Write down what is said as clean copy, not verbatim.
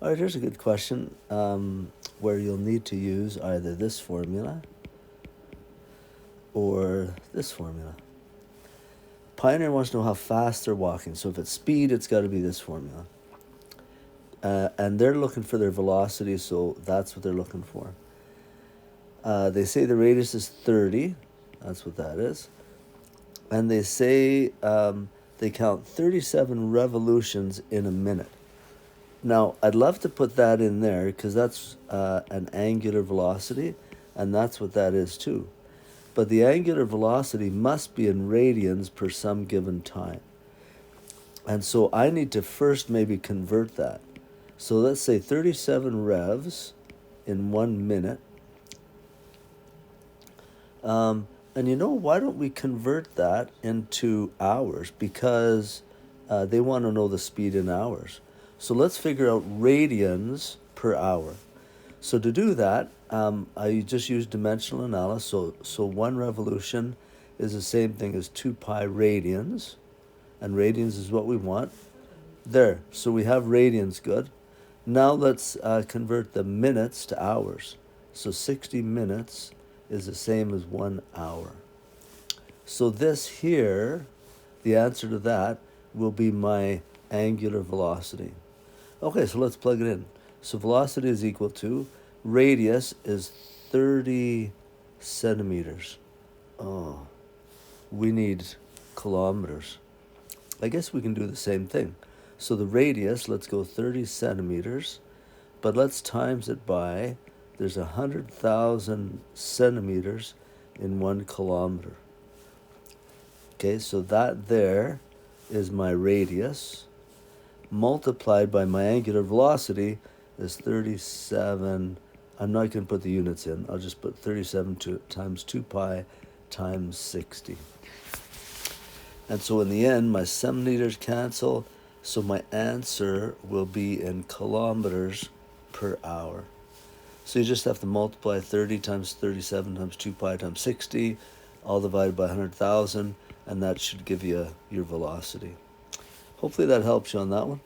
All right, here's a good question where you'll need to use either this formula or this formula. Pioneer wants to know how fast they're walking. So if it's speed, it's got to be this formula. And they're looking for their velocity, so that's what they're looking for. They say the radius is 30. That's what that is. And they say they count 37 revolutions in a minute. Now, I'd love to put that in there because that's an angular velocity, and that's what that is too. But the angular velocity must be in radians per some given time. And so I need to first maybe convert that. So let's say 37 revs in 1 minute. And why don't we convert that into hours? Because they want to know the speed in hours. So let's figure out radians per hour. So to do that, I just use dimensional analysis. So 1 revolution is the same thing as 2 pi radians. And radians is what we want. There, so we have radians, good. Now let's convert the minutes to hours. So 60 minutes is the same as 1 hour. So this here, the answer to that will be my angular velocity. Okay, so let's plug it in. So velocity is equal to, radius is 30 centimeters. Oh, we need kilometers. I guess we can do the same thing. So the radius, let's go 30 centimeters, but let's times it by, there's 100,000 centimeters in 1 kilometer. Okay, so that there is my radius, multiplied by my angular velocity is 37. I'm not going to put the units in. I'll just put 37 times 2 pi times 60. And so in the end, my centimeters cancel, so my answer will be in kilometers per hour. So you just have to multiply 30 times 37 times 2 pi times 60, all divided by 100,000, and that should give you your velocity. Hopefully that helps you on that one.